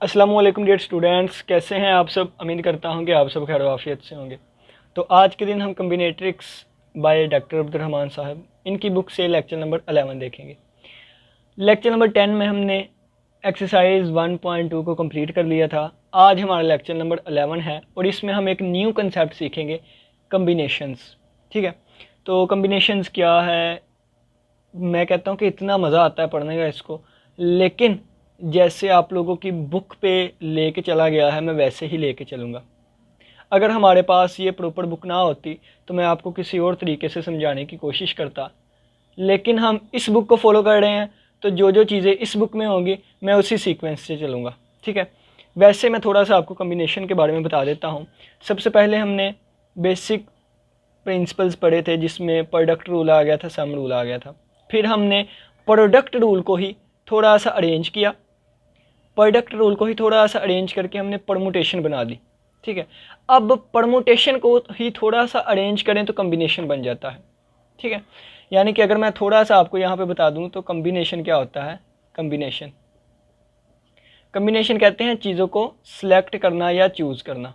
अस्सलामु अलैकुम dear students, कैसे हैं आप सब। उम्मीद करता हूं कि आप सब खैर आफियत से होंगे। तो आज के दिन हम कम्बिनेट्रिक्स बाय डॉक्टर अब्दुर्रहमान साहब इनकी बुक से लेक्चर नंबर 11 देखेंगे। लेक्चर नंबर 10 में हमने एक्सरसाइज 1.2 को कंप्लीट कर लिया था। आज हमारा लेक्चर नंबर 11 है और इसमें हम एक न्यू कंसेप्ट सीखेंगे, कम्बिनेशंस। ठीक है, तो कम्बिनेशंस क्या है, मैं कहता हूँ कि इतना मज़ा आता है पढ़ने का इसको, लेकिन जैसे आप लोगों की बुक पे लेके चला गया है मैं वैसे ही लेके चलूँगा। अगर हमारे पास ये प्रॉपर बुक ना होती तो मैं आपको किसी और तरीके से समझाने की कोशिश करता, लेकिन हम इस बुक को फॉलो कर रहे हैं तो जो जो चीज़ें इस बुक में होंगी मैं उसी सीक्वेंस से चलूँगा। ठीक है, वैसे मैं थोड़ा सा आपको कम्बिनेशन के बारे में बता देता हूँ। सबसे पहले हमने बेसिक प्रिंसिपल्स पढ़े थे जिसमें प्रोडक्ट रूल आ गया था, सम रूल आ गया था। फिर हमने प्रोडक्ट रूल को ही थोड़ा सा अरेंज किया, प्रोडक्ट रूल को ही थोड़ा सा अरेंज करके हमने परमुटेशन बना दी। ठीक है, अब परमुटेशन को ही थोड़ा सा अरेंज करें तो कम्बिनेशन बन जाता है। ठीक है, यानी कि अगर मैं थोड़ा सा आपको यहाँ पे बता दूँ तो कम्बिनेशन क्या होता है। कम्बिनेशन कम्बिनेशन कहते हैं चीज़ों को सिलेक्ट करना या चूज़ करना।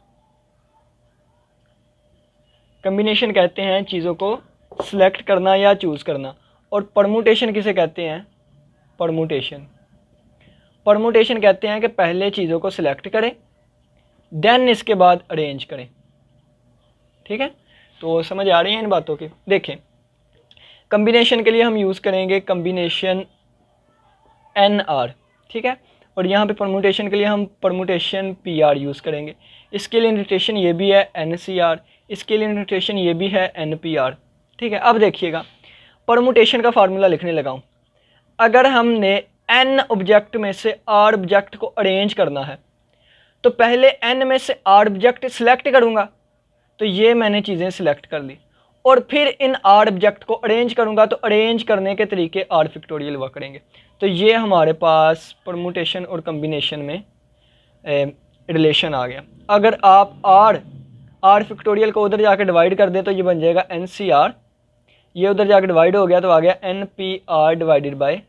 कम्बिनेशन कहते हैं चीज़ों को सिलेक्ट करना या चूज़ करना। और परमुटेशन किसे कहते हैं। परमुटेशन परमुटेशन कहते हैं कि पहले चीज़ों को सिलेक्ट करें देन इसके बाद अरेंज करें। ठीक है, तो समझ आ रही है इन बातों की। देखें, कम्बिनेशन के लिए हम यूज़ करेंगे कम्बिनेशन NR। ठीक है, और यहाँ पे परमुटेशन के लिए हम परमुटेशन PR यूज़ करेंगे। इसके लिए नोटेशन ये भी है NCR, इसके लिए नोटेशन ये भी है NPR। ठीक है, अब देखिएगा परमुटेशन का फार्मूला लिखने लगा हूँ। अगर हमने N ऑब्जेक्ट में से R ऑब्जेक्ट को अरेंज करना है तो पहले N में से R ऑब्जेक्ट सिलेक्ट करूँगा, तो ये मैंने चीज़ें सिलेक्ट कर ली, और फिर इन R ऑब्जेक्ट को अरेंज करूँगा तो अरेंज करने के तरीके R फैक्टोरियल हुआ करेंगे। तो ये हमारे पास परमुटेशन और कम्बिनेशन में रिलेशन आ गया। अगर आप R फैक्टोरियल को उधर जाकर डिवाइड कर दें तो ये बन जाएगा NCR, ये उधर जाकर डिवाइड हो गया तो आ गया NPR डिवाइडेड बाय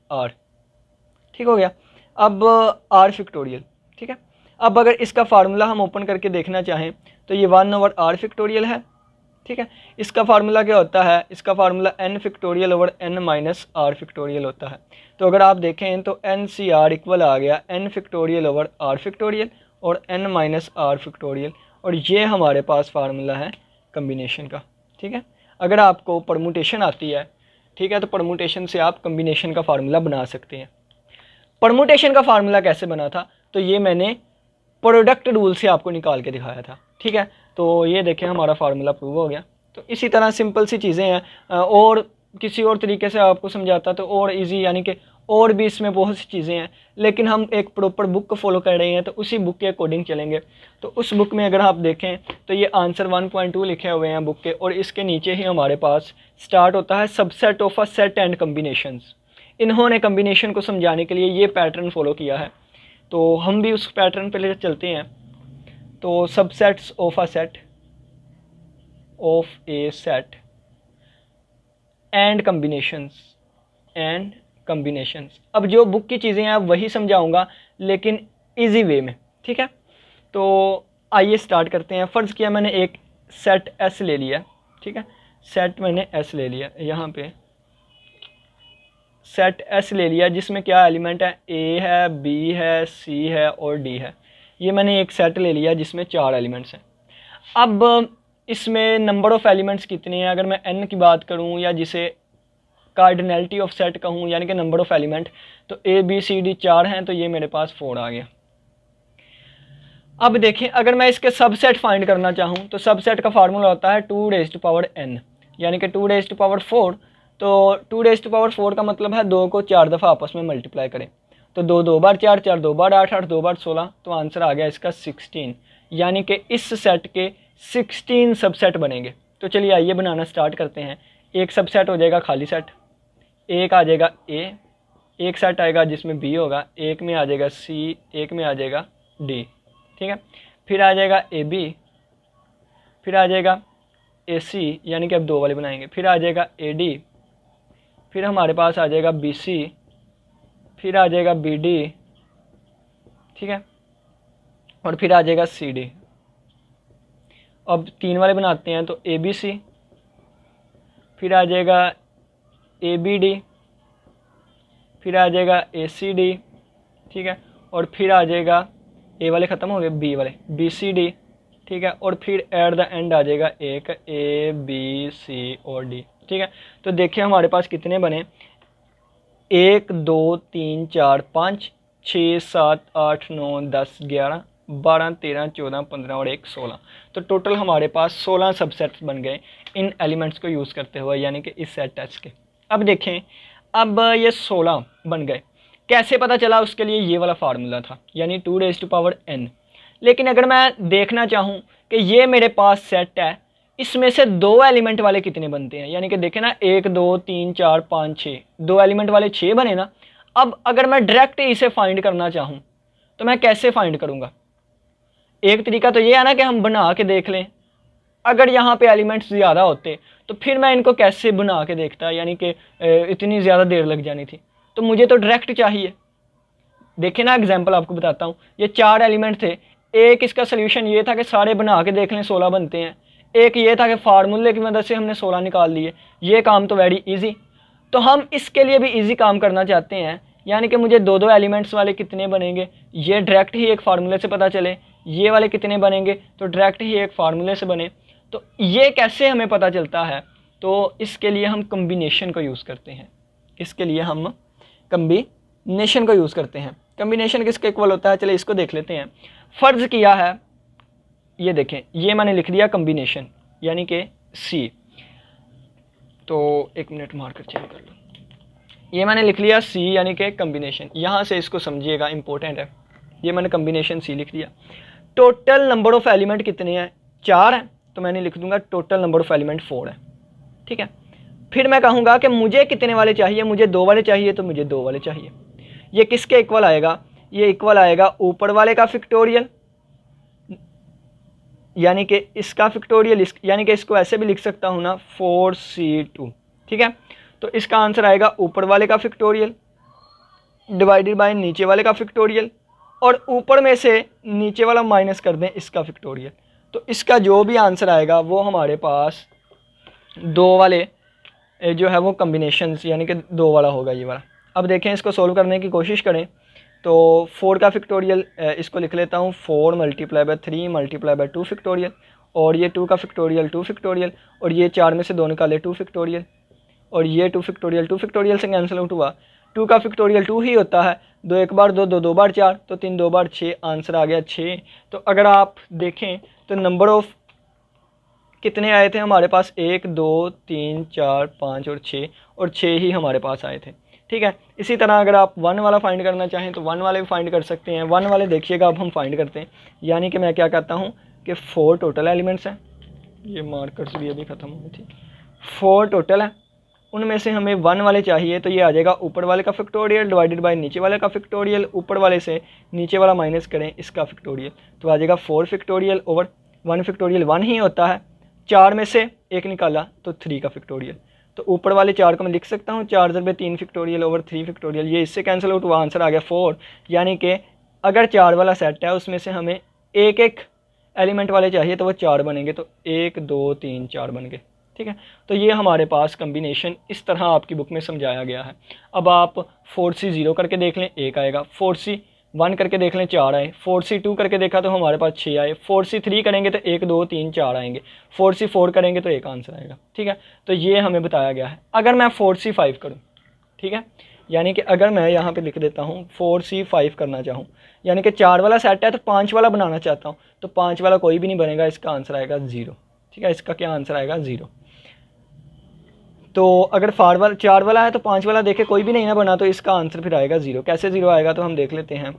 R। ठीक हो गया। अब R फैक्टोरियल। ठीक है, अब अगर इसका फार्मूला हम ओपन करके देखना चाहें तो ये 1/R फैक्टोरियल है। ठीक है, इसका फार्मूला क्या होता है, इसका formula N factorial over N minus R factorial होता है। तो अगर आप देखें तो NCR इक्वल आ गया N factorial over R factorial और N माइनस R फैक्टोरियल, और ये हमारे पास फार्मूला है कम्बिनेशन का। ठीक है, अगर आपको परमुटेशन आती है, ठीक है, तो परमुटेशन से आप कम्बिनेशन का फार्मूला बना सकते हैं। परमुटेशन का फार्मूला कैसे बना था, तो ये मैंने प्रोडक्ट रूल से आपको निकाल के दिखाया था। ठीक है, तो ये देखें हमारा फार्मूला प्रूव हो गया। तो इसी तरह सिंपल सी चीज़ें हैं, और किसी और तरीके से आपको समझाता तो और इजी, यानी कि और भी इसमें बहुत सी चीज़ें हैं, लेकिन हम एक प्रॉपर बुक को फॉलो कर रहे हैं तो उसी बुक के अकॉर्डिंग चलेंगे। तो उस बुक में अगर आप देखें तो ये आंसर 1.2 लिखे हुए हैं बुक के, और इसके नीचे ही हमारे पास स्टार्ट होता है subset of a set and combinations. इन्होंने कम्बिनेशन को समझाने के लिए ये पैटर्न फॉलो किया है, तो हम भी उस पैटर्न पे ले चलते हैं। तो subsets of A set and combinations. अब जो बुक की चीज़ें हैं वही समझाऊंगा लेकिन इजी वे में। ठीक है, तो आइए स्टार्ट करते हैं। फ़र्ज़ किया मैंने एक सेट S ले लिया। ठीक है, सेट मैंने S ले लिया, यहाँ पे सेट S ले लिया जिसमें क्या एलिमेंट है, A है, B है, C है और D है। ये मैंने एक सेट ले लिया जिसमें 4 एलिमेंट्स हैं। अब इसमें नंबर ऑफ़ एलिमेंट्स कितने हैं, अगर मैं n की बात करूं या जिसे कार्डिनैलिटी ऑफ सेट कहूं यानी कि नंबर ऑफ़ एलिमेंट, तो A B C D 4 हैं, तो ये मेरे पास 4 आ गया। अब देखें, अगर मैं इसके सबसेट फाइंड करना चाहूँ तो सबसेट का फार्मूला होता है 2n, यानी कि 2⁴। तो 2⁴ का मतलब है 2 को 4 दफ़ा आपस में मल्टीप्लाई करें, तो 2 2 बार 4, 4 2 बार 8, 8 2 बार 16, तो आंसर आ गया इसका 16। यानी कि इस सेट के 16 सबसेट बनेंगे। तो चलिए आइए बनाना स्टार्ट करते हैं। एक सबसेट हो जाएगा खाली सेट, एक आ जाएगा A, एक सेट आएगा जिसमें B होगा, एक में आ जाएगा C, एक में आ जाएगा D। ठीक है, फिर आ जाएगा AB, फिर आ जाएगा AC, यानी कि अब 2 वाले बनाएंगे, फिर आ जाएगा AD, फिर हमारे पास आ जाएगा BC, फिर आ जाएगा BD। ठीक है, और फिर आ जाएगा CD। अब 3 वाले बनाते हैं तो ABC, फिर आ जाएगा ABD, फिर आ जाएगा ACD, ठीक है, और फिर आ जाएगा ए वाले ख़त्म हो गए, बी वाले BCD, ठीक है, और फिर एट द एंड आ जाएगा एक ABC और D, ठीक है। तो देखिए हमारे पास कितने बने, 1 2 3 4 5 6 7 8 9 10 11 12 13 14 15 और 1 16। तो टोटल हमारे पास 16 सबसेट्स बन गए इन एलिमेंट्स को यूज़ करते हुए, यानी कि इस सेट टेस्ट के। अब देखें, अब ये 16 बन गए, कैसे पता चला, उसके लिए ये वाला फार्मूला था, यानी 2n। लेकिन अगर मैं देखना चाहूँ कि ये मेरे पास सेट है, इसमें से 2 एलिमेंट वाले कितने बनते हैं, यानी कि देखें ना, 1 2 3 4 5 6, 2 एलिमेंट वाले 6 बने ना। अब अगर मैं डायरेक्ट इसे फाइंड करना चाहूँ तो मैं कैसे फाइंड करूँगा? एक तरीका तो ये है ना कि हम बना के देख लें। अगर यहाँ पे एलिमेंट्स ज़्यादा होते तो फिर मैं इनको कैसे बना के देखता, यानी कि इतनी ज़्यादा देर लग जानी थी। तो मुझे तो डायरेक्ट चाहिए। देखिए ना, एग्जांपल आपको बताता हूँ, ये 4 एलिमेंट थे। एक इसका सोल्यूशन ये था कि सारे बना के देख लें 16 बनते हैं, एक ये था कि फार्मूले की मदद से हमने 16 निकाल लिए। ये काम तो वेरी इजी। तो हम इसके लिए भी इजी काम करना चाहते हैं, यानी कि मुझे 2 एलिमेंट्स वाले कितने बनेंगे ये डायरेक्ट ही एक फार्मूले से पता चले, ये वाले कितने बनेंगे तो डायरेक्ट ही एक फार्मूले से बने। तो ये कैसे हमें पता चलता है? तो इसके लिए हम कम्बिनेशन को यूज़ करते हैं। इसके लिए हम कम्बिनेशन को यूज़ करते हैं। कम्बिनेशन किसके इक्वल होता है? चलिए इसको देख लेते हैं। फ़र्ज़ किया है, ये देखें, ये मैंने लिख दिया कम्बिनेशन, यानी कि C। तो एक मिनट मार्कर चेंज कर लो। ये मैंने लिख लिया C यानी कि कम्बिनेशन। यहाँ से इसको समझिएगा, इंपॉर्टेंट है। ये मैंने कम्बिनेशन C लिख दिया। टोटल नंबर ऑफ़ एलिमेंट कितने हैं? 4 हैं, तो मैंने लिख दूंगा टोटल नंबर ऑफ़ एलिमेंट 4 है, ठीक है। फिर मैं कहूँगा कि मुझे कितने वाले चाहिए, मुझे 2 वाले चाहिए, तो मुझे 2 वाले चाहिए। ये किसके इक्वल आएगा? ये इक्वल आएगा ऊपर वाले का फैक्टोरियल, यानी कि इसका फैक्टोरियल, यानी कि इसको ऐसे भी लिख सकता हूँ ना, 4C2, ठीक है। तो इसका आंसर आएगा ऊपर वाले का फैक्टोरियल डिवाइडेड बाय नीचे वाले का फैक्टोरियल, और ऊपर में से नीचे वाला माइनस कर दें इसका फैक्टोरियल। तो इसका जो भी आंसर आएगा वो हमारे पास 2 वाले जो है वो कम्बिनेशंस, यानी कि 2 वाला होगा ये वाला। अब देखें, इसको सोल्व करने की कोशिश करें। तो 4 का फैक्टोरियल इसको लिख लेता हूँ 4 multiply by 3 multiply by 2 factorial, और ये 2 का फैक्टोरियल 2 फैक्टोरियल, और ये 4 में से 2 निकाले 2 फैक्टोरियल, और ये 2 फैक्टोरियल 2 फैक्टोरियल से कैंसिल आउट हुआ। 2 का फैक्टोरियल 2 ही होता है, 2 एक बार 2, 2 2 बार 4, तो 3 2 बार 6, आंसर आ गया 6। तो अगर आप देखें तो नंबर ऑफ़ कितने आए थे हमारे पास? 1 2 3 4 5 और 6, और 6 ही हमारे पास आए थे, ठीक है। इसी तरह अगर आप 1 वाला फाइंड करना चाहें तो 1 वाले भी फाइंड कर सकते हैं। 1 वाले देखिएगा, अब हम फाइंड करते हैं, यानी कि मैं क्या कहता हूँ कि 4 टोटल एलिमेंट्स हैं। ये मार्कर्स भी अभी ख़त्म हो गए थे। 4 टोटल है, उनमें से हमें 1 वाले चाहिए, तो ये आ जाएगा ऊपर वाले का फैक्टोरियल डिवाइडेड बाय नीचे वाले का फैक्टोरियल, ऊपर वाले से नीचे वाला माइनस करें इसका फैक्टोरियल, तो आ जाएगा 4 फैक्टोरियल ओवर 1 फैक्टोरियल 1 ही होता है, 4 में से 1 निकाला तो 3 का फैक्टोरियल। तो ऊपर वाले 4 को मैं लिख सकता हूँ 4 × 3 फैक्टोरियल ओवर 3 फैक्टोरियल, ये इससे कैंसिल आउट हुआ, आंसर आ गया 4। यानी कि अगर 4 वाला सेट है उसमें से हमें एक एक एलिमेंट वाले चाहिए तो वो 4 बनेंगे, तो 1 2 3 4 बन गए, ठीक है। तो ये हमारे पास कम्बिनेशन इस तरह आपकी बुक में समझाया गया है। अब आप 4C 0 करके देख लें, 1 आएगा। 4C 1 करके देख लें, 4 आए। 4C 2 करके देखा तो हमारे पास 6 आए। 4C 3 करेंगे तो 1 2 3 4 आएंगे। 4C 4 करेंगे तो 1 आंसर आएगा, ठीक है। तो ये हमें बताया गया है। अगर मैं 4C 5 करूँ, ठीक है, यानी कि अगर मैं यहाँ पे लिख देता हूँ 4C 5 करना चाहूँ, यानी कि 4 वाला सेट है तो 5 वाला बनाना चाहता हूँ, तो 5 वाला कोई भी नहीं बनेगा, इसका आंसर आएगा 0, ठीक है। इसका क्या आंसर आएगा? 0। तो अगर 4 वाला है तो 5 वाला देखे कोई भी नहीं ना बना, तो इसका आंसर फिर आएगा 0। कैसे 0 आएगा तो हम देख लेते हैं।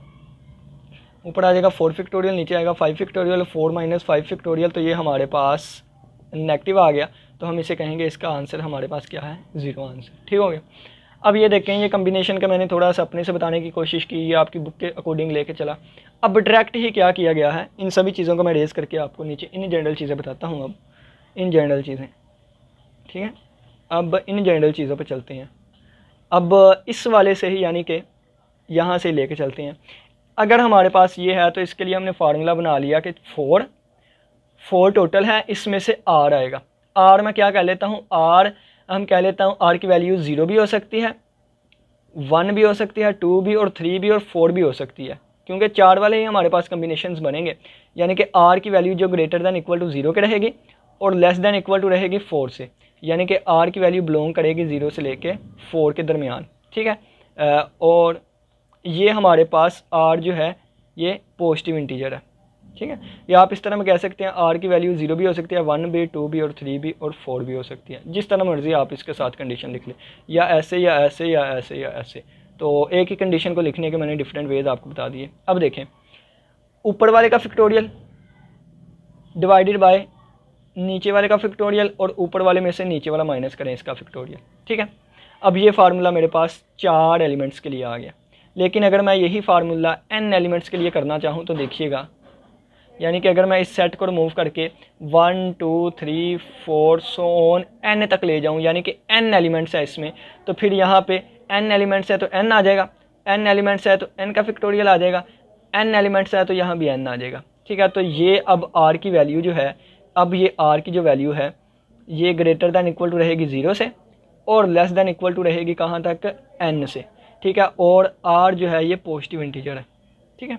ऊपर आ जाएगा 4 फैक्टोरियल, नीचे आएगा 5 फैक्टोरियल, 4 - 5 फैक्टोरियल, तो ये हमारे पास नेगेटिव आ गया, तो हम इसे कहेंगे इसका आंसर हमारे पास क्या है? 0 आंसर, ठीक हो गया। अब ये देखें, ये कम्बिनेशन का मैंने थोड़ा सा अपने से बताने की कोशिश की, ये आपकी बुक के अकॉर्डिंग लेके चला। अब डायरेक्ट ही क्या किया गया है, इन सभी चीज़ों को मैं रेज़ करके आपको नीचे इन जनरल चीज़ें बताता हूँ। अब इन जनरल चीज़ें, ठीक है, अब इन जनरल चीज़ों पे चलते हैं। अब इस वाले से ही, यानी कि यहाँ से लेके चलते हैं। अगर हमारे पास ये है तो इसके लिए हमने फार्मूला बना लिया कि 4 टोटल है, इसमें से आर आएगा। आर मैं क्या कह लेता हूँ, आर हम कह लेता हूँ आर की वैल्यू 0 भी हो सकती है, 1 भी हो सकती है, 2 भी और 3 भी और 4 भी हो सकती है, क्योंकि 4 वाले ही हमारे पास कम्बिनेशंस बनेंगे। यानी कि आर की वैल्यू जो ग्रेटर दैन इक्वल टू 0 के रहेगी और लेस दैन इक्वल टू रहेगी 4 से, यानी कि आर की वैल्यू बिलोंग करेगी 0 से लेके 4 के दरमियान, ठीक है। और ये हमारे पास आर जो है ये पॉजिटिव इंटीजर है, ठीक है। या आप इस तरह में कह सकते हैं आर की वैल्यू 0 भी हो सकती है, 1 भी, 2 भी और 3 भी और 4 भी हो सकती है, जिस तरह मर्जी आप इसके साथ कंडीशन लिख लें, या ऐसे या ऐसे या ऐसे या ऐसे। तो एक ही कंडीशन को लिखने के मैंने डिफरेंट वेज आपको बता दिए। अब देखें, ऊपर वाले का फैक्टोरियल डिवाइडेड बाय नीचे वाले का फैक्टोरियल और ऊपर वाले में से नीचे वाला माइनस करें इसका फैक्टोरियल, ठीक है। अब ये फार्मूला मेरे पास 4 एलिमेंट्स के लिए आ गया। लेकिन अगर मैं यही फार्मूला n एलिमेंट्स के लिए करना चाहूँ तो देखिएगा, यानी कि अगर मैं इस सेट को रिमूव करके 1 2 3 4 सो ऑन n तक ले जाऊँ, यानी कि n एलिमेंट्स है इसमें, तो फिर यहाँ पे n एलिमेंट्स है तो n आ जाएगा, n एलिमेंट्स है तो n का फैक्टोरियल आ जाएगा, n एलिमेंट्स है तो यहाँ भी n आ जाएगा, ठीक है। तो ये अब r की वैल्यू जो है, अब ये r की जो वैल्यू है ये ग्रेटर दैन इक्वल टू रहेगी 0 से और लेस दैन इक्वल टू रहेगी कहाँ तक, n से, ठीक है। और r जो है ये पॉजिटिव इंटीजर है, ठीक है,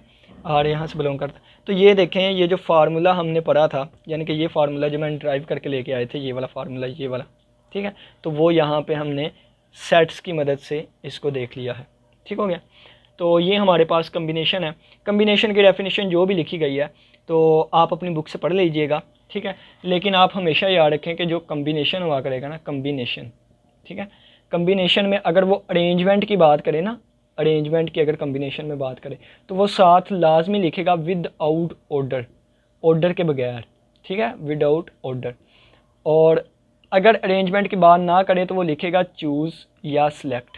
r यहाँ से बिलोंग करता है। तो ये देखें, ये जो फार्मूला हमने पढ़ा था, यानी कि ये फार्मूला जो मैंने ड्राइव करके लेके आए थे, ये वाला फार्मूला, ये वाला, ठीक है, तो वो यहाँ पे हमने सेट्स की मदद से इसको देख लिया है, ठीक हो गया। तो ये हमारे पास कम्बिनेशन है। कम्बिनेशन की डेफिनेशन जो भी लिखी गई है तो आप अपनी बुक से पढ़ लीजिएगा, ठीक है। लेकिन आप हमेशा याद रखें कि जो कम्बिनेशन हुआ करेगा ना, कम्बिनेशन, ठीक है, कम्बिनेशन में अगर वो अरेंजमेंट की बात करें ना, अरेंजमेंट की अगर कम्बिनेशन में बात करें तो वो साथ लाजमी लिखेगा विदाउट ऑर्डर, ऑर्डर के बगैर, ठीक है, विदाउट ऑर्डर। और अगर अरेंजमेंट की बात ना करें तो वो लिखेगा चूज़ या सिलेक्ट,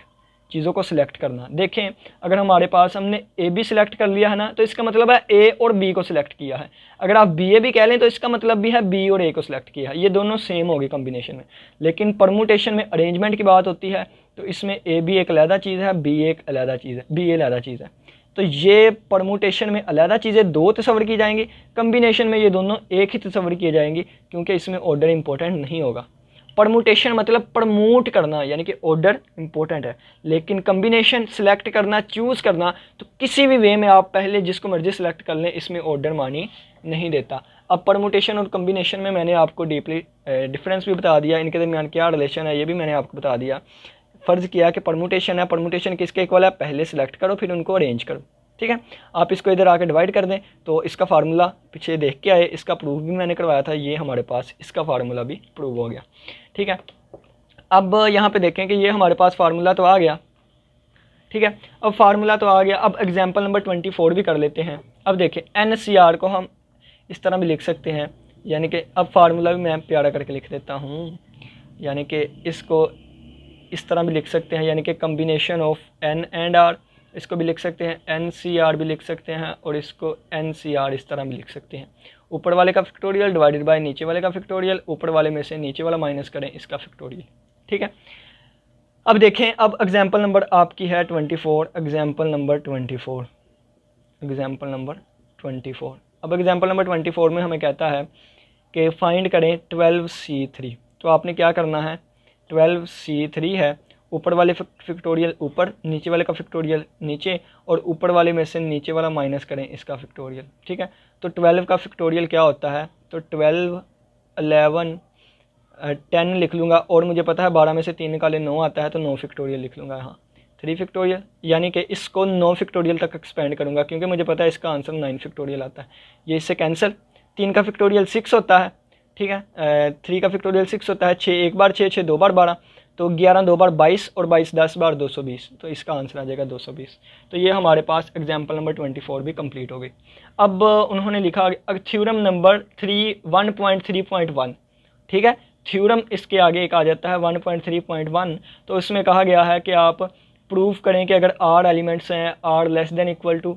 चीज़ों को सिलेक्ट करना। देखें, अगर हमारे पास हमने ए बी सिलेक्ट कर लिया है ना, तो इसका मतलब है ए और बी को सिलेक्ट किया है। अगर आप बी ए भी कह लें तो इसका मतलब भी है बी और ए को सिलेक्ट किया है। ये दोनों सेम होगी कम्बिनेशन में। लेकिन परमुटेशन में अरेंजमेंट की बात होती है तो इसमें ए बी एक अलहदा चीज़ है, बी एक अलहदा चीज़ है, बी ए अलहदा चीज़ है। तो ये परमुटेशन में अलहदा चीज़ें दो तस्वर की जाएंगी, कम्बिनेशन में ये दोनों एक ही तस्वर किए जाएंगी, क्योंकि इसमें ऑर्डर इंपॉर्टेंट नहीं होगा। परमुटेशन मतलब प्रमोट करना, यानी कि ऑर्डर इंपॉर्टेंट है, लेकिन कम्बिनेशन सिलेक्ट करना, चूज़ करना, तो किसी भी वे में आप पहले जिसको मर्जी सिलेक्ट कर लें, इसमें ऑर्डर मानी नहीं देता। अब परमुटेशन और कम्बिनेशन में मैंने आपको डीपली डिफरेंस भी बता दिया, इनके दरमियान क्या रिलेशन है ये भी मैंने आपको बता दिया। फ़र्ज़ किया कि परमुटेशन है, परमुटेशन किसके इक्वल है, पहले सिलेक्ट करो फिर उनको अरेंज करो, ठीक है। आप इसको इधर आके डिवाइड कर दें तो इसका फार्मूला पीछे देख के आए, इसका प्रूफ भी मैंने करवाया था, ये हमारे पास इसका फार्मूला भी प्रूव हो गया, ठीक है। अब यहाँ पे देखें कि ये हमारे पास फार्मूला तो आ गया, ठीक है। अब फार्मूला तो आ गया, अब एग्जांपल नंबर 24 भी कर लेते हैं। अब देखें NCR को हम इस तरह भी लिख सकते हैं, यानी कि अब फार्मूला भी मैं प्यारा करके लिख देता हूँ, यानी कि इसको इस तरह भी लिख सकते हैं, यानी कि combination of N and R, इसको भी लिख सकते हैं NCR भी लिख सकते हैं, और इसको NCR इस तरह भी लिख सकते हैं। ऊपर वाले का फैक्टोरियल डिवाइडेड बाय नीचे वाले का फैक्टोरियल, ऊपर वाले में से नीचे वाला माइनस करें इसका फैक्टोरियल, ठीक है। अब देखें, अब एग्जांपल नंबर आपकी है 24, एग्जांपल नंबर 24, एग्जांपल नंबर 24। अब एग्जांपल नंबर 24 में हमें कहता है कि फाइंड करें 12C3। तो आपने क्या करना है, 12C3 है, ऊपर वाले फैक्टोरियल ऊपर, नीचे वाले का फैक्टोरियल नीचे, और ऊपर वाले में से नीचे वाला माइनस करें इसका फैक्टोरियल, ठीक है। तो 12 का फैक्टोरियल क्या होता है, तो 12 11 10 लिख लूँगा, और मुझे पता है 12 में से 3 निकाले 9 आता है, तो 9 फैक्टोरियल लिख लूँगा यहाँ, 3 फैक्टोरियल, यानी कि इसको 9 फैक्टोरियल तक एक्सपेंड करूँगा, क्योंकि मुझे पता है इसका आंसर 9 फैक्टोरियल आता है। ये इससे कैंसिल, 3 का फैक्टोरियल 6 होता है, ठीक है, 3 का फैक्टोरियल 6 होता है, 6 एक बार 6, 6 दो बार 12, तो 11 दो बार 22, और 22 10 बार 220, तो इसका आंसर आ जाएगा 220। तो ये हमारे पास एग्जाम्पल नंबर 24 भी कंप्लीट हो गई। अब उन्होंने लिखा थ्योरम नंबर 1.3.1, ठीक है, थ्योरम इसके आगे एक आ जाता है 1.3.1। तो उसमें कहा गया है कि आप प्रूव करें कि अगर R एलिमेंट्स हैं, R less than equal to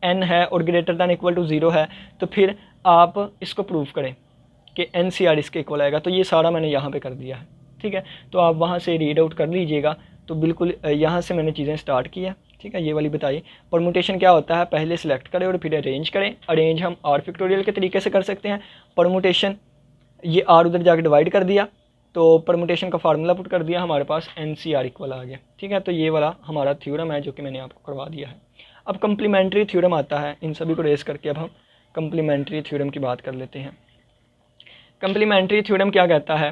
N है और ग्रेटर देन इक्वल टू 0 है, तो फिर आप इसको प्रूव करें कि NCR इसके इक्वल आएगा। तो ये सारा मैंने यहाँ पे कर दिया है, ठीक है। तो आप वहाँ से रीड आउट कर लीजिएगा। तो बिल्कुल यहाँ से मैंने चीज़ें स्टार्ट की है, ठीक है। ये वाली बताइए परमुटेशन क्या होता है, पहले सिलेक्ट करें और फिर अरेंज करें। अरेंज हम आर फैक्टोरियल के तरीके से कर सकते हैं। परमुटेशन ये आर उधर जाकर डिवाइड कर दिया तो परमुटेशन का फार्मूला पुट कर दिया, हमारे पास NCR इक्वल आ गया, ठीक है। तो ये वाला हमारा थ्योरम है जो कि मैंने आपको करवा दिया है। अब कम्प्लीमेंट्री थ्योरम आता है, इन सभी को रेस करके अब हम कम्प्लीमेंट्री थ्योरम की बात कर लेते हैं। कम्प्लीमेंट्री थ्योरम क्या कहता है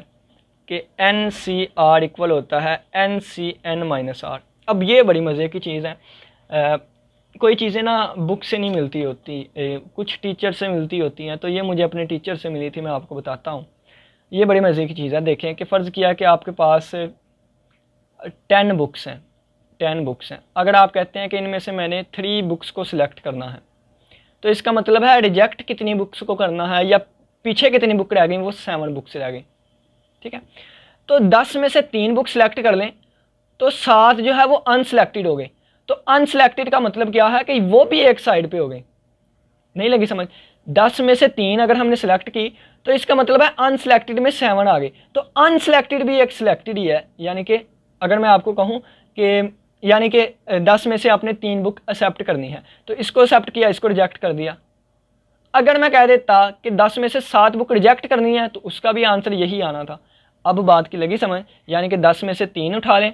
कि NCR इक्वल होता है NCN-R। अब ये बड़ी मज़े की चीज़ है, कोई चीज़ें ना बुक से नहीं मिलती होती, कुछ टीचर से मिलती होती हैं। तो ये मुझे अपने टीचर से मिली थी, मैं आपको बताता हूँ। ये बड़ी मज़े की चीज़ है। देखें कि फ़र्ज़ किया कि आपके पास 10 बुक्स हैं, 10 बुक्स हैं। अगर आप कहते हैं कि इनमें से मैंने 3 बुक्स को सिलेक्ट करना है, तो इसका मतलब है रिजेक्ट कितनी बुक्स को करना है या पीछे कितनी बुक रह गई, वो 7 बुक्स रह गई, ठीक है। तो 10 में से 3 बुक सिलेक्ट कर लें तो 7 जो है वो अनसिलेक्टेड हो गई। तो अनसिलेक्टेड का मतलब क्या है कि वो भी एक साइड पे हो गई। नहीं लगी समझ? 10 में से 3 अगर हमने सेलेक्ट की तो इसका मतलब है अनसिलेक्टेड में 7 आ गई। तो अनसिलेक्टेड भी एक सिलेक्टेड ही है, यानी कि अगर मैं आपको कहूँ कि यानी कि 10 में से आपने 3 बुक एक्सेप्ट करनी है, तो इसको एक्सेप्ट किया, इसको रिजेक्ट कर दिया। अगर मैं कह देता कि 10 में से 7 बुक रिजेक्ट करनी है, तो उसका भी आंसर यही आना था। अब बात की लगी समझ? यानी कि 10 में से 3 उठा लें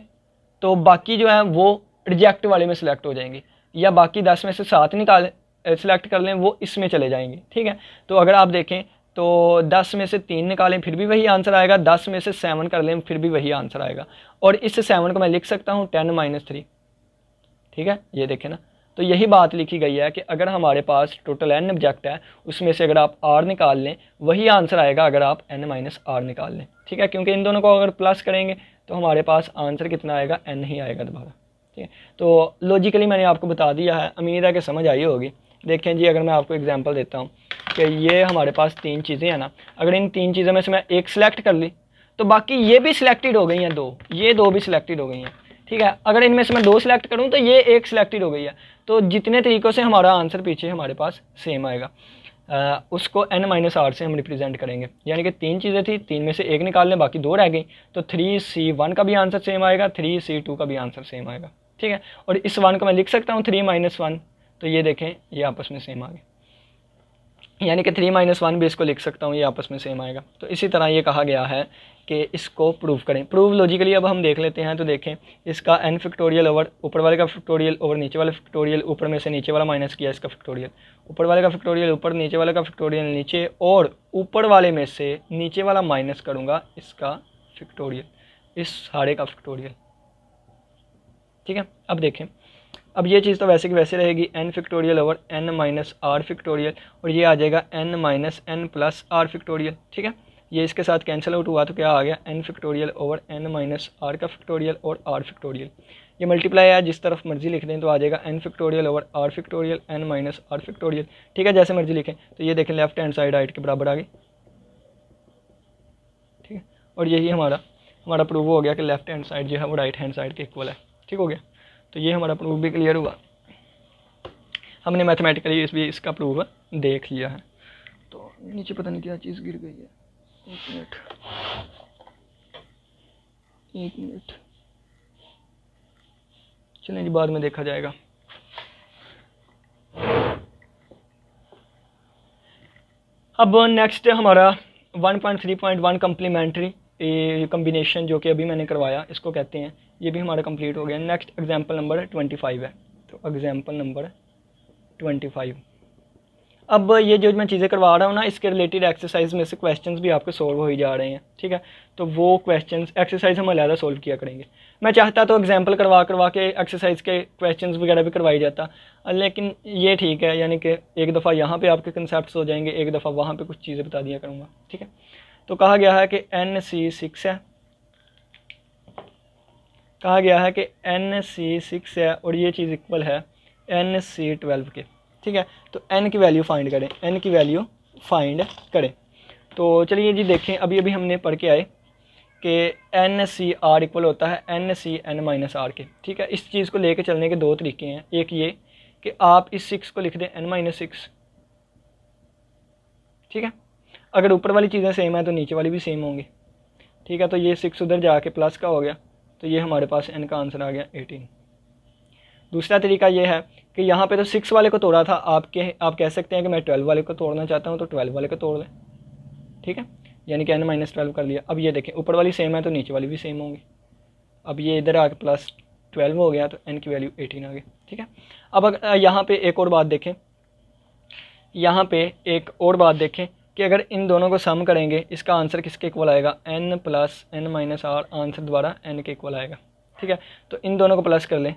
तो बाकी जो है वो रिजेक्ट वाले में सिलेक्ट हो जाएंगे, या बाकी 10 में से 7 निकाल सिलेक्ट कर लें वो इसमें चले जाएंगे, ठीक है। तो अगर आप देखें तो 10 में से 3 निकालें फिर भी वही आंसर आएगा, 10 में से 7 कर लें फिर भी वही आंसर आएगा। और इस 7 को मैं लिख सकता हूँ 10-3, ठीक है। ये देखें ना, तो यही बात लिखी गई है कि अगर हमारे पास टोटल n ऑब्जेक्ट है, उसमें से अगर आप r निकाल लें वही आंसर आएगा अगर आप n-r निकाल लें, ठीक है। क्योंकि इन दोनों को अगर प्लस करेंगे तो हमारे पास आंसर कितना आएगा, n ही आएगा दोबारा, ठीक है। तो लॉजिकली मैंने आपको बता दिया है, उम्मीद है कि समझ आई होगी। देखें जी, अगर मैं आपको एग्जांपल देता हूँ कि ये हमारे पास 3 चीज़ें हैं ना, अगर इन 3 चीज़ों में से मैं एक सिलेक्ट कर ली तो बाकी ये भी सिलेक्टेड हो गई हैं, 2, ये 2 भी सिलेक्टेड हो गई हैं, ठीक है। अगर इनमें से मैं 2 सिलेक्ट करूँ तो ये एक सिलेक्टेड हो गई है। तो जितने तरीक़ों से हमारा आंसर पीछे हमारे पास सेम आएगा, उसको n-r से हम रिप्रेजेंट करेंगे। यानी कि 3 चीज़ें थी, 3 में से एक निकाल लें, बाकी 2 रह गई, तो 3C1 का भी आंसर सेम आएगा, 3C2 का भी आंसर सेम आएगा, ठीक है। और इस 1 को मैं लिख सकता हूँ 3-1, तो ये देखें ये आपस में सेम आ गए, यानी कि 3-1 भी इसको लिख सकता हूँ, ये आपस में सेम आएगा। तो इसी तरह ये कहा गया है कि इसको प्रूव करें। प्रूव लॉजिकली अब हम देख लेते हैं। तो देखें इसका n फैक्टोरियल ओवर ऊपर वाले का फैक्टोरियल ओवर नीचे वाला फैक्टोरियल, ऊपर में से नीचे वाला माइनस किया इसका फैक्टोरियल, ऊपर वाले का फैक्टोरियल ऊपर, नीचे वाले का फैक्टोरियल नीचे, और ऊपर वाले में से नीचे वाला माइनस करूँगा इसका फैक्टोरियल, इस सारे का फैक्टोरियल, ठीक है। अब देखें, अब ये चीज़ तो वैसे की वैसे रहेगी, n factorial over n-r factorial, और ये आ जाएगा n-n+r फैक्टोरियल, ठीक है। ये इसके साथ कैंसिल आउट हुआ तो क्या आ गया, n फैक्टोरियल ओवर n-r का फैक्टोरियल और r फैक्टोरियल। ये मल्टीप्लाई है, जिस तरफ मर्जी लिख दें तो आ जाएगा n factorial over r factorial n-r factorial, ठीक है। जैसे मर्जी लिखें। तो ये देखें लेफ्ट हैंड साइड राइट के बराबर आ गई, ठीक है। और यही हमारा प्रूव हो गया कि लेफ्ट हैंड साइड जो है वो राइट हैंड साइड के इक्वल है, ठीक हो गया। तो ये हमारा प्रूफ भी क्लियर हुआ, हमने मैथमेटिकली भी इसका प्रूफ देख लिया है। तो नीचे पता नहीं क्या चीज़ गिर गई है, एक मिनट चलें जी, बाद में देखा जाएगा। अब नेक्स्ट हमारा 1.3.1 कम्प्लीमेंट्री कम्बिनेशन जो कि अभी मैंने करवाया, इसको कहते हैं, ये भी हमारा कंप्लीट हो गया। नेक्स्ट एग्जांपल नंबर 25 है। तो एग्जांपल नंबर 25, अब ये जो मैं चीज़ें करवा रहा हूँ ना, इसके रिलेटेड एक्सरसाइज में से क्वेश्चंस भी आपके सोल्व हो ही जा रहे हैं, ठीक है। तो वो क्वेश्चंस एक्सरसाइज हम अलग सोल्व किया करेंगे। मैं चाहता तो एग्जांपल करवा के एक्सरसाइज के क्वेश्चंस वगैरह भी करवाई जाता, लेकिन ये ठीक है, यानी कि एक दफ़ा यहाँ पे आपके कंसेप्ट हो जाएंगे, एक दफ़ा वहाँ पे कुछ चीज़ें बता दिया करूँगा, ठीक है। तो कहा गया है कि NC6 है, कहा गया है कि NC6 है और ये चीज़ इक्वल है NC12 के, ठीक है। तो n की वैल्यू फाइंड करें, n की वैल्यू फाइंड करें। तो चलिए जी देखें, अभी हमने पढ़ के आए कि NCR इक्वल होता है NCn-r के, ठीक है। इस चीज़ को लेके चलने के 2 तरीके हैं। एक ये कि आप इस 6 को लिख दें n-6, ठीक है। अगर ऊपर वाली चीज़ें सेम है तो नीचे वाली भी सेम होंगी, ठीक है, तो ये 6 उधर जाके प्लस का हो गया, तो ये हमारे पास n का आंसर आ गया 18। दूसरा तरीका ये है कि यहाँ पे तो 6 वाले को तोड़ा था, आप कह सकते हैं कि मैं 12 वाले को तोड़ना चाहता हूँ, तो 12 वाले को तोड़ लें, ठीक है, यानी कि n-12 कर लिया। अब ये देखें ऊपर वाली सेम है तो नीचे वाली भी सेम होंगी। अब ये इधर आके प्लस 12 हो गया तो n की वैल्यू 18 आ गई, ठीक है। अब अगर यहाँ पे एक और बात देखें, यहाँ पे एक और बात देखें कि अगर इन दोनों को सम करेंगे इसका आंसर किसके इक्वल आएगा, n प्लस n-r आंसर द्वारा n के इक्वल आएगा, ठीक है। तो इन दोनों को प्लस कर लें,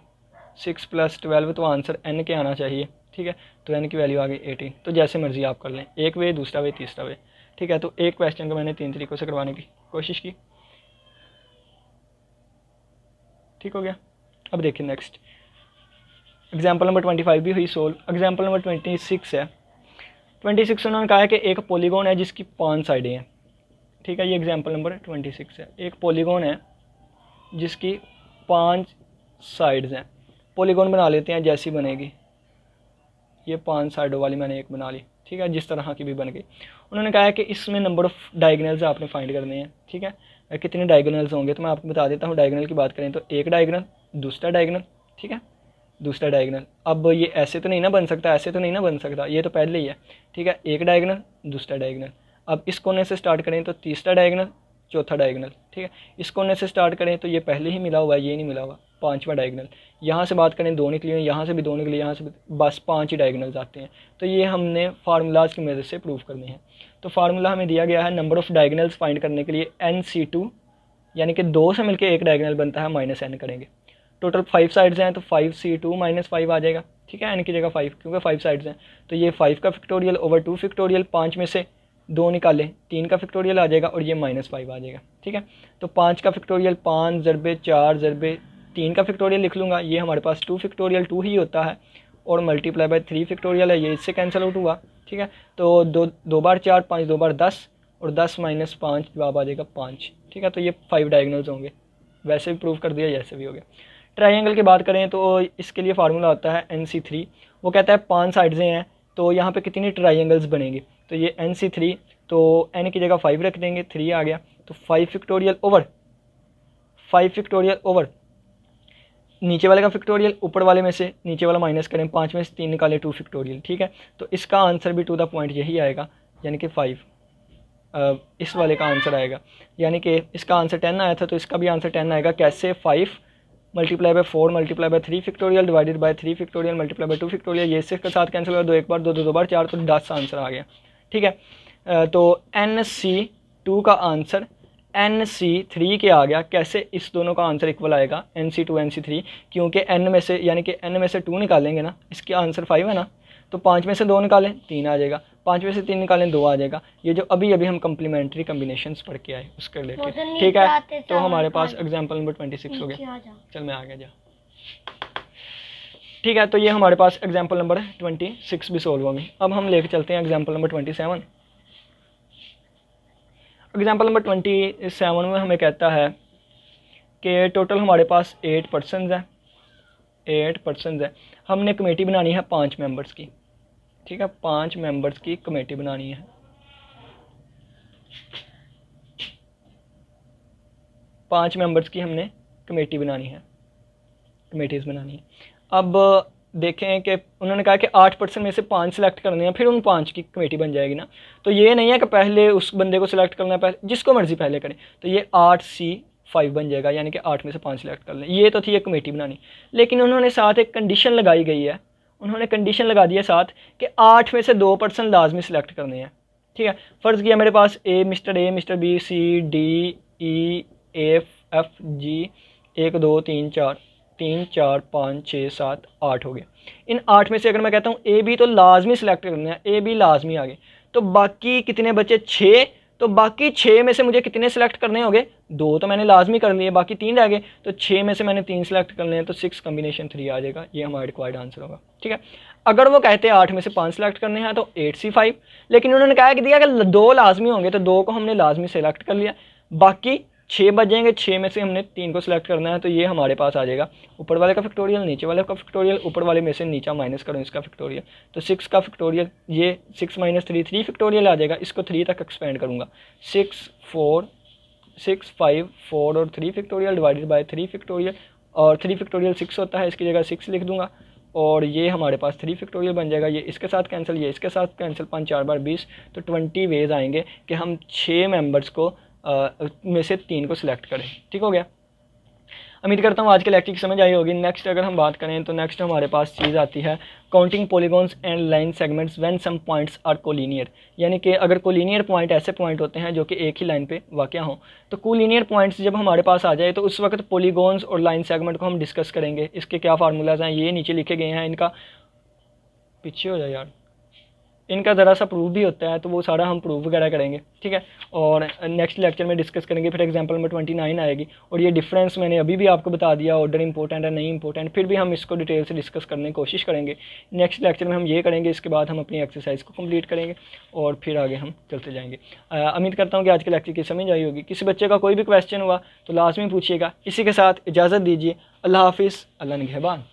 6 + 12 तो आंसर n के आना चाहिए, ठीक है। तो n की वैल्यू आ गई 18। तो जैसे मर्जी आप कर लें, एक वे, दूसरा वे, तीसरा वे, ठीक है। तो एक क्वेश्चन को मैंने 3 तरीक़ों से करवाने की कोशिश की, ठीक हो गया। अब देखिए नेक्स्ट एग्जाम्पल नंबर 25 भी हुई सोल्व। एग्जाम्पल नंबर 26 है। 26 उन्होंने कहा है कि एक पॉलीगॉन है जिसकी 5 साइडें हैं, ठीक है। ये एग्जाम्पल नंबर 26 है। एक पॉलीगॉन है जिसकी 5 साइड्स हैं। पॉलीगॉन बना लेते हैं, जैसी बनेगी, ये 5 साइडों वाली मैंने एक बना ली, ठीक है, जिस तरह की भी बन गई। उन्होंने कहा है कि इसमें नंबर ऑफ़ डायगोनल्स आपने फाइंड करने हैं, ठीक है। कितने डायगोनल्स होंगे तो मैं आपको बता देता हूँ। डायगोनल की बात करें तो एक डायगोनल, दूसरा डायगोनल, ठीक है, दूसरा डायगोनल। अब ये ऐसे तो नहीं ना बन सकता, ऐसे तो नहीं ना बन सकता, ये तो पहले ही है, ठीक है। एक डायगोनल, दूसरा डायगोनल। अब इस कोने से स्टार्ट करें तो तीसरा डायगोनल, चौथा डायगोनल, ठीक है। इस कोने से स्टार्ट करें तो ये पहले ही मिला हुआ है, ये नहीं मिला हुआ, 5वां डायगोनल। यहाँ से बात करें 2 निकली हुई, यहाँ से भी 2 निकली, यहाँ से भी, बस 5 ही डायगोनल्स आते हैं। तो ये हमने फार्मूलाज की मदद से प्रूव करने हैं। तो फार्मूला हमें दिया गया है नंबर ऑफ़ डायगोनल्स फाइंड करने के लिए NC2, यानी कि 2 से मिलकर एक डायगोनल बनता है, -n करेंगे। टोटल 5 साइड्स हैं तो 5C2 - 5 आ जाएगा, ठीक है, n की जगह 5, क्योंकि 5 साइड्स हैं। तो ये 5 का फैक्टोरियल ओवर 2 फैक्टोरियल, 5 में से 2 निकालें, 3 का फैक्टोरियल आ जाएगा और ये -5 आ जाएगा, ठीक है। तो 5 का फैक्टोरियल 5 ज़रबे 4 ज़रबे 3 का फैक्टोरियल लिख लूँगा, ये हमारे पास 2 फैक्टोरियल 2 ही होता है, और मल्टीप्लाई बाय 3 फैक्टोरियल है, ये इससे कैंसिल आउट हुआ, ठीक है। तो 2 बार 4, 5 2 बार 10, और 10 - 5 जवाब आ जाएगा 5, ठीक है। तो ये 5 डायगोनल्स होंगे, वैसे भी प्रूव कर दिया, जैसे भी हो गया। ट्रायंगल की बात करें तो इसके लिए फार्मूला होता है NC3। वो कहता है 5 साइड्सें हैं तो यहाँ पे कितनी ट्रायंगल्स बनेंगी, तो ये NC3, तो n की जगह 5 रख देंगे, 3 आ गया। तो 5 फैक्टोरियल ओवर 5 फैक्टोरियल ओवर नीचे वाले का फैक्टोरियल, ऊपर वाले में से नीचे वाला माइनस करें, 5 में से 3 निकालें, 2 फैक्टोरियल, ठीक है। तो इसका आंसर भी टू द पॉइंट यही आएगा, यानी कि 5 इस वाले का आंसर आएगा। यानी कि इसका आंसर 10 आया था तो इसका भी आंसर 10 आएगा। कैसे, 5 multiply by 4 multiply by 3 factorial divided by 3 factorial multiply by 2 factorial, ये 6 के साथ कैंसिल हुआ, 2 एक बार, 2 2 बार 4, तो 10 आंसर आ गया, ठीक है। तो NC2 का आंसर NC3 के आ गया। कैसे, इस दोनों का आंसर इक्वल आएगा NC2 NC3, क्योंकि n में से, यानी कि n में से 2 निकालेंगे ना, इसके आंसर 5 है ना, तो 5 में से 2 निकालें 3 आ जाएगा, 5 में से 3 निकालें 2 आ जाएगा। ये जो अभी अभी हम कम्प्लीमेंट्री कम्बिनेशंस पढ़ के आए उसके रिलेटेड, ठीक है। तो हमारे पास एग्जाम्पल नंबर 26 हो गया। चल मैं आ गया, जा, ठीक है। तो ये हमारे पास एग्जाम्पल नंबर 26 भी सोल्व होगी। अब हम लेके चलते हैं एग्जाम्पल नंबर 27। एग्जाम्पल नंबर 27 में हमें कहता है कि टोटल हमारे पास 8 पर्सनस हैं, 8 पर्सनस है। हमने कमेटी बनानी है 5 मेंबर्स की, ठीक है, 5 मेंबर्स की कमेटी बनानी है। पांच मेंबर्स की हमने कमेटी बनानी है, कमेटीज़ बनानी है। अब देखें कि उन्होंने कहा कि 8% में से 5 सेलेक्ट करने हैं, फिर उन 5 की कमेटी बन जाएगी ना। तो ये नहीं है कि पहले उस बंदे को सिलेक्ट करना है, पहले जिसको मर्जी पहले करें। तो ये 8C5 बन जाएगा, यानी कि 8 में से 5 सेलेक्ट कर लें। ये तो थी एक कमेटी बनानी, लेकिन उन्होंने साथ एक कंडीशन लगाई गई है, उन्होंने कंडीशन लगा दी है साथ कि 8 में से 2% लाजमी सिलेक्ट करने हैं, ठीक है। फ़र्ज़ किया मेरे पास mister B C D E F F G 1 2 3 4 3 4 5 6 7 8 हो गए। इन 8 में से अगर मैं कहता हूँ ए बी तो लाजमी सिलेक्ट करना है, ए बी लाजमी आ गए, तो बाकी कितने बचे 6। तो बाकी 6 में से मुझे कितने सेलेक्ट करने होंगे, 2 तो मैंने लाजमी कर लिए, बाकी 3 रह गए, तो 6 में से मैंने 3 सेलेक्ट करने हैं, तो 6 कॉम्बिनेशन 3 आ जाएगा। ये हमारा रिक्वायर्ड आंसर होगा, ठीक है। अगर वो कहते हैं 8 में से 5 सेलेक्ट करने हैं तो 8C5, लेकिन उन्होंने कहा कि दिया कि 2 लाजमी होंगे, तो 2 को हमने लाजमी सेलेक्ट कर लिया, बाकी 6 बचेंगे, 6 में से हमने 3 को सिलेक्ट करना है। तो ये हमारे पास आ जाएगा ऊपर वाले का फैक्टोरियल, नीचे वाले का फैक्टोरियल, ऊपर वाले में से नीचा माइनस करो इसका फैक्टोरियल, तो 6 का फैक्टोरियल, ये 6 - 3 3 फैक्टोरियल आ जाएगा। इसको 3 तक एक्सपेंड करूँगा, 6 4 6, 5, 4 और 3 फैक्टोरियल डिवाइडेड बाय 3 फैक्टोरियल, और 3 फैक्टोरियल 6 होता है, इसकी जगह 6 लिख दूंगा और ये हमारे पास 3 फैक्टोरियल बन जाएगा। ये इसके साथ कैंसिल, ये इसके साथ कैंसिल, 5 4 बार 20, तो 20 वेज आएंगे कि हम 6 मेंबर्स को में से 3 को सिलेक्ट करें। ठीक हो गया। उम्मीद करता हूँ आज के लेक्चर की समझ आई होगी। नेक्स्ट अगर हम बात करें तो नेक्स्ट हमारे पास चीज़ आती है counting polygons and line segments when some points are collinear, यानी कि अगर कोलिनियर पॉइंट ऐसे पॉइंट होते हैं जो कि एक ही लाइन पे वाक़या हों। तो कोलिनियर पॉइंट्स जब हमारे पास आ जाए तो उस वक्त पॉलीगॉन्स और लाइन सेगमेंट को हम डिस्कस करेंगे। इसके क्या फार्मूलाज हैं ये नीचे लिखे गए हैं, इनका पीछे हो जाए यार, इनका ज़रा सा प्रूफ भी होता है तो वो सारा हम प्रूफ वगैरह करेंगे। ठीक है, और नेक्स्ट लेक्चर में डिस्कस करेंगे। फिर एग्जांपल में 29 आएगी और ये डिफरेंस मैंने अभी भी आपको बता दिया, ऑर्डर इंपॉर्टेंट है नहीं इंपॉर्टेंट, फिर भी हम इसको डिटेल से डिस्कस करने की कोशिश करेंगे। नेक्स्ट लेक्चर में हम ये करेंगे, इसके बाद हम अपनी एक्सरसाइज को कंप्लीट करेंगे और फिर आगे हम चलते जाएंगे। उम्मीद करता हूँ कि आज के लेक्चर की समझ आई होगी। किसी बच्चे का कोई भी क्वेश्चन हुआ तो लाजमी पूछिएगा। इसी के साथ इजाज़त दीजिए। अल्लाह हाफिज़, अल्लाह निगहबान।